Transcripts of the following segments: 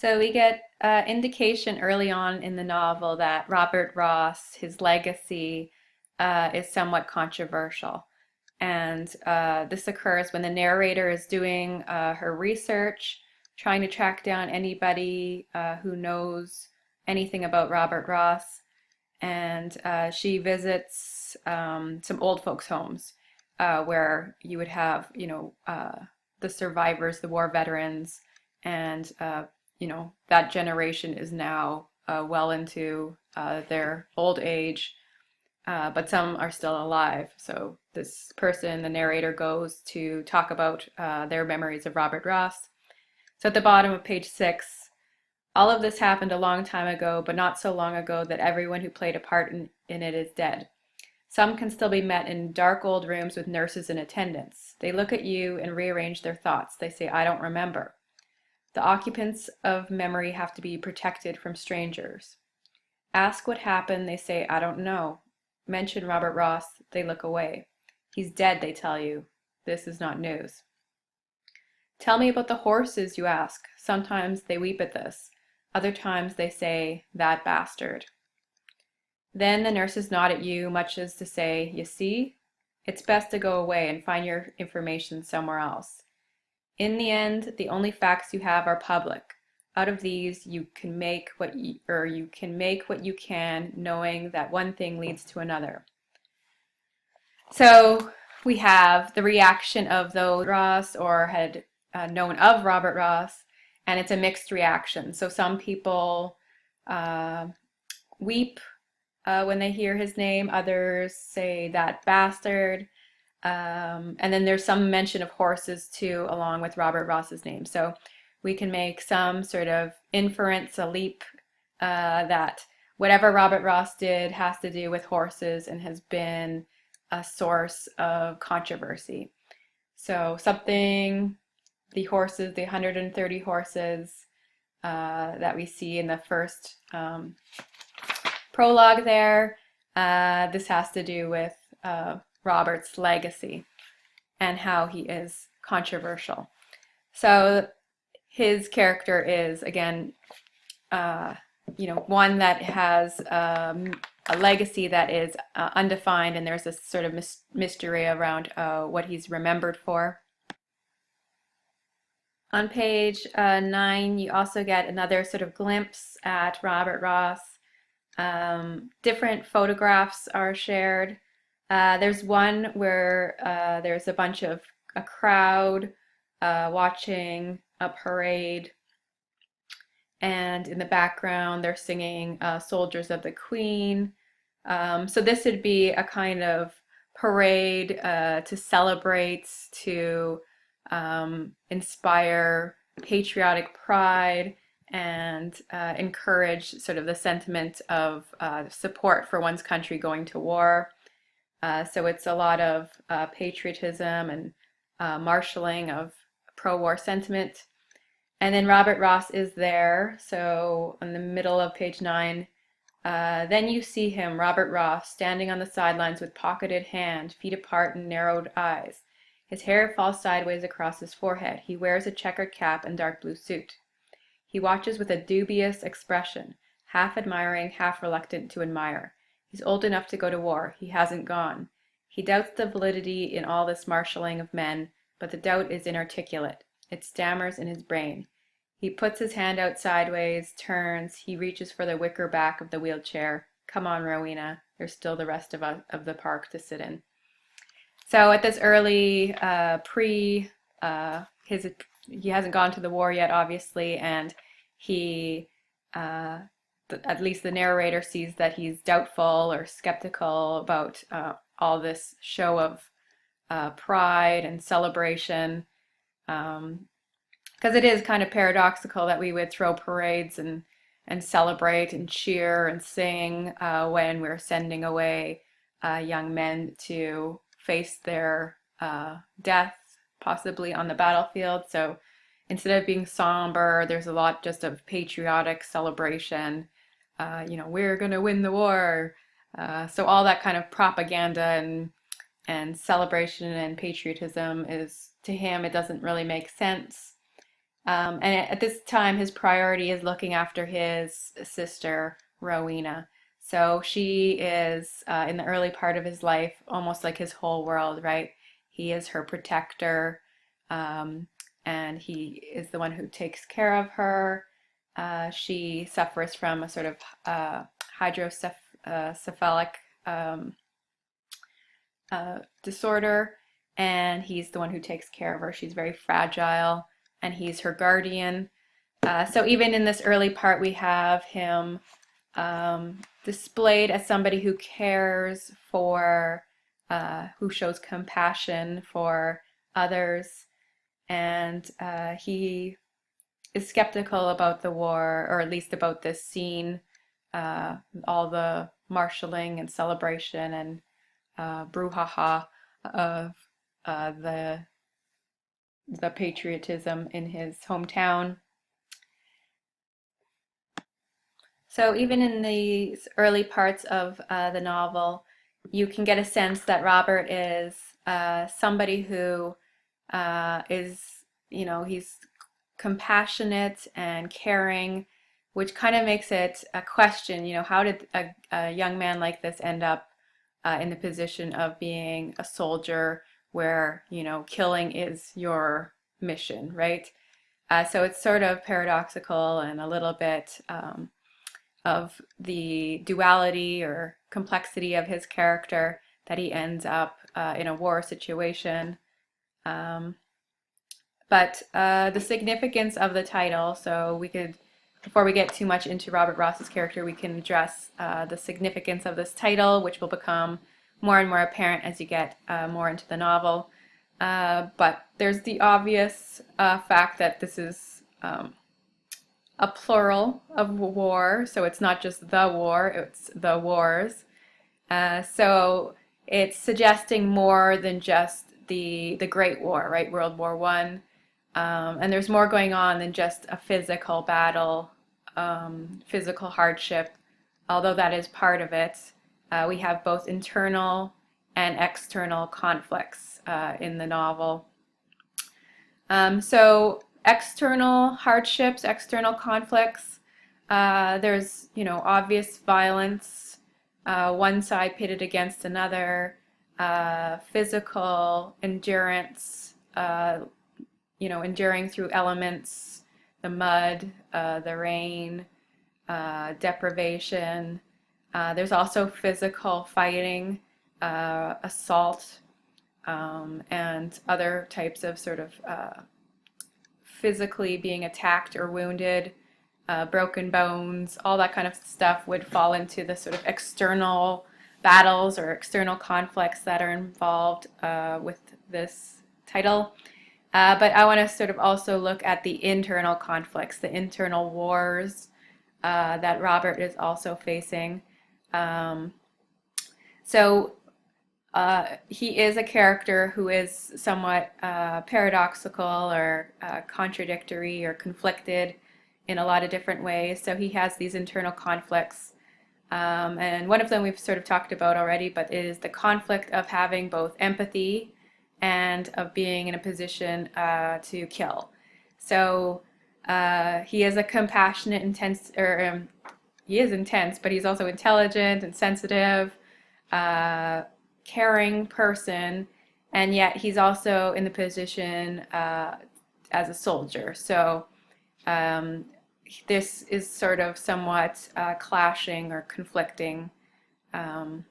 So we get indication early on in the novel that Robert Ross, his legacy, is somewhat controversial. And this occurs when the narrator is doing her research, trying to track down anybody who knows anything about Robert Ross. And she visits some old folks' homes where you would have, the survivors, the war veterans, and that generation is now well into their old age, but some are still alive. So this person, the narrator, goes to talk about their memories of Robert Ross. So at the bottom of page 6, all of this happened a long time ago, but not so long ago that everyone who played a part in it is dead. Some can still be met in dark old rooms with nurses in attendance. They look at you and rearrange their thoughts. They say, I don't remember. The occupants of memory have to be protected from strangers. Ask what happened, they say, I don't know. Mention Robert Ross, they look away. He's dead, they tell you. This is not news. Tell me about the horses, you ask. Sometimes they weep at this. Other times they say, that bastard. Then the nurses nod at you, much as to say, you see? It's best to go away and find your information somewhere else. In the end, the only facts you have are public. Out of these, you can make what you can, knowing that one thing leads to another. So we have the reaction of those Ross or had known of Robert Ross, and it's a mixed reaction. So some people weep when they hear his name. Others say that bastard. And then there's some mention of horses too, along with Robert Ross's name. So we can make some sort of inference, a leap, that whatever Robert Ross did has to do with horses and has been a source of controversy. So something, the horses, the 130 horses that we see in the first prologue there, this has to do with Robert's legacy and how he is controversial. So his character is, again, one that has a legacy that is undefined, and there's this sort of mystery around what he's remembered for. On page 9, you also get another sort of glimpse at Robert Ross. Different photographs are shared. There's one where there's a crowd watching a parade, and in the background they're singing Soldiers of the Queen. So this would be a kind of parade to celebrate, to inspire patriotic pride and encourage sort of the sentiment of support for one's country going to war. So it's a lot of patriotism and marshaling of pro-war sentiment. And then Robert Ross is there. So in the middle of page 9, then you see him, Robert Ross, standing on the sidelines with pocketed hand, feet apart and narrowed eyes. His hair falls sideways across his forehead. He wears a checkered cap and dark blue suit. He watches with a dubious expression, half admiring, half reluctant to admire. He's old enough to go to war. He hasn't gone. He doubts the validity in all this marshalling of men, but the doubt is inarticulate. It stammers in his brain. He puts his hand out sideways, turns. He reaches for the wicker back of the wheelchair. Come on, Rowena. There's still the rest of the park to sit in. So at this early he hasn't gone to the war yet, obviously, and he, at least the narrator, sees that he's doubtful or skeptical about all this show of pride and celebration, because it is kind of paradoxical that we would throw parades and celebrate and cheer and sing when we're sending away young men to face their death, possibly on the battlefield. So instead of being somber, there's a lot just of patriotic celebration. We're going to win the war. So all that kind of propaganda and celebration and patriotism is, to him, it doesn't really make sense. And at this time, his priority is looking after his sister, Rowena. So she is, in the early part of his life, almost like his whole world, right? He is her protector, um, and he is the one who takes care of her. She suffers from a sort of hydrocephalic um, disorder, and he's the one who takes care of her. She's very fragile, and he's her guardian. So even in this early part, we have him displayed as somebody who cares for, who shows compassion for others, and he is skeptical about the war, or at least about this scene, all the marshaling and celebration and brouhaha of the patriotism in his hometown. So even in these early parts of the novel, you can get a sense that Robert is somebody who is, he's compassionate and caring, which kind of makes it a question, how did a young man like this end up in the position of being a soldier where, killing is your mission, right? So it's sort of paradoxical and a little bit of the duality or complexity of his character that he ends up in a war situation. Um, but the significance of the title, so we could, before we get too much into Robert Ross's character, we can address the significance of this title, which will become more and more apparent as you get more into the novel. But there's the obvious fact that this is a plural of war, so it's not just the war, it's the wars. So it's suggesting more than just the Great War, right? World War One. And there's more going on than just a physical battle, physical hardship, although that is part of it. We have both internal and external conflicts in the novel. So external hardships, external conflicts, there's, obvious violence, one side pitted against another, physical endurance, enduring through elements, the mud, the rain, deprivation. There's also physical fighting, assault, and other types of sort of physically being attacked or wounded, broken bones, all that kind of stuff would fall into the sort of external battles or external conflicts that are involved with this title. But I want to sort of also look at the internal conflicts, the internal wars that Robert is also facing. Um, so he is a character who is somewhat paradoxical or contradictory or conflicted in a lot of different ways. So he has these internal conflicts. And one of them we've sort of talked about already, but it is the conflict of having both empathy and of being in a position to kill. So he is a compassionate, intense, or he is intense, but he's also intelligent and sensitive, caring person, and yet he's also in the position as a soldier. So um, this is sort of somewhat clashing or conflicting, um,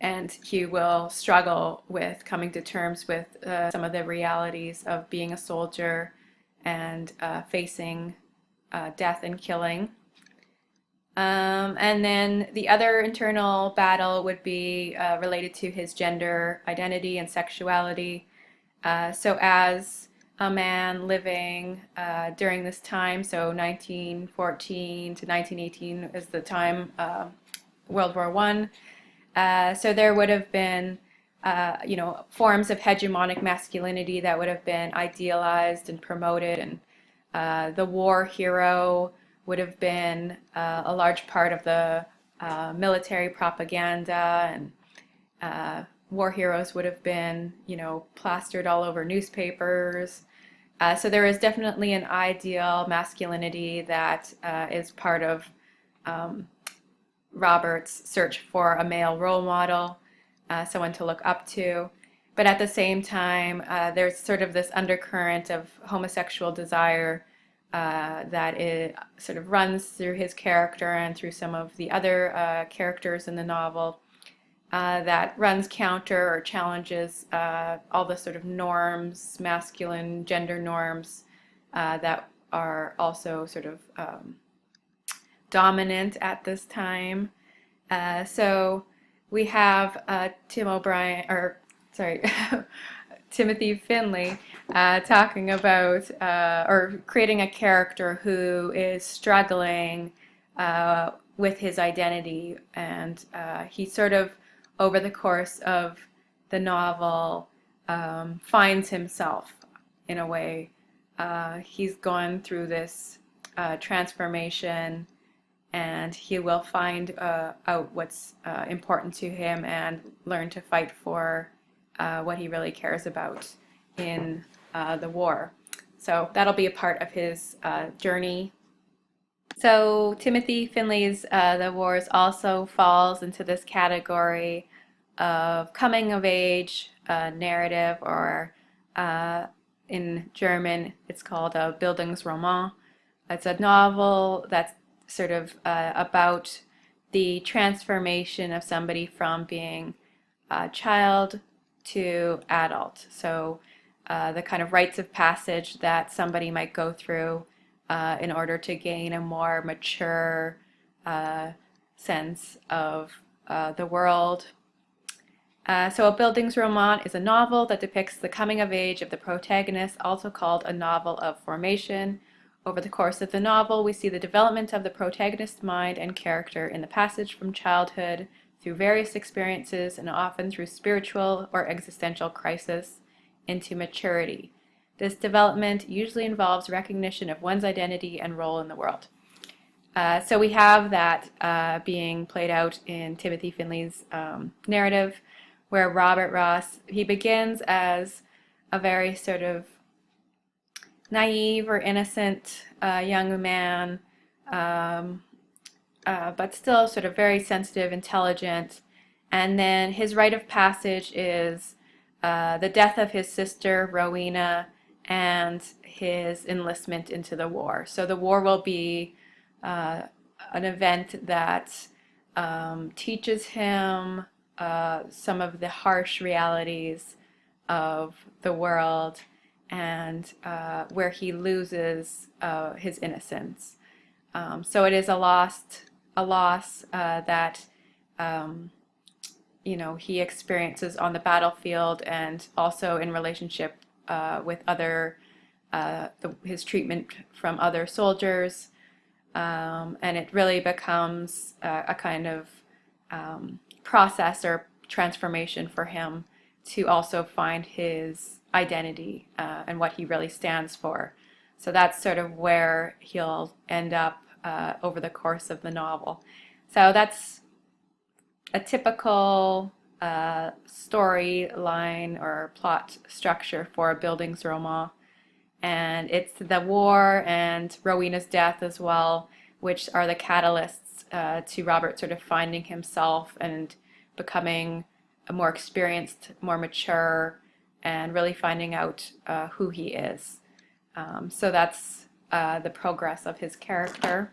and he will struggle with coming to terms with some of the realities of being a soldier and facing death and killing. And then the other internal battle would be related to his gender identity and sexuality. So as a man living during this time, so 1914 to 1918 is the time, World War One. So there would have been, forms of hegemonic masculinity that would have been idealized and promoted, and the war hero would have been a large part of the military propaganda, and war heroes would have been, plastered all over newspapers. So there is definitely an ideal masculinity that is part of um, Robert's search for a male role model, someone to look up to. But at the same time, there's sort of this undercurrent of homosexual desire that it sort of runs through his character and through some of the other characters in the novel, that runs counter or challenges all the sort of norms, masculine gender norms that are also sort of dominant at this time. So we have Tim O'Brien, or sorry, Timothy Findley, talking about or creating a character who is struggling with his identity, and he sort of, over the course of the novel, finds himself in a way. He's gone through this transformation, and he will find out what's important to him and learn to fight for what he really cares about in the war. So that'll be a part of his journey. So Timothy Findley's The Wars also falls into this category of coming of age narrative, or in German it's called a bildungsroman. It's a novel that's sort of about the transformation of somebody from being a child to adult. So the kind of rites of passage that somebody might go through in order to gain a more mature sense of the world. So a Bildungsroman is a novel that depicts the coming of age of the protagonist, also called a novel of formation. Over the course of the novel, we see the development of the protagonist's mind and character in the passage from childhood through various experiences, and often through spiritual or existential crisis, into maturity. This development usually involves recognition of one's identity and role in the world. So we have that being played out in Timothy Findley's narrative, where Robert Ross, he begins as a very sort of naive or innocent young man, but still sort of very sensitive, intelligent. And then his rite of passage is the death of his sister, Rowena, and his enlistment into the war. So the war will be an event that teaches him some of the harsh realities of the world, and where he loses his innocence. So it is a loss that he experiences on the battlefield, and also in relationship with other his treatment from other soldiers, and it really becomes a kind of process or transformation for him to also find his identity and what he really stands for. So that's sort of where he'll end up over the course of the novel. So that's a typical storyline or plot structure for a Bildungsroman. And it's the war and Rowena's death as well, which are the catalysts to Robert sort of finding himself and becoming a more experienced, more mature, and really finding out who he is. So that's the progress of his character.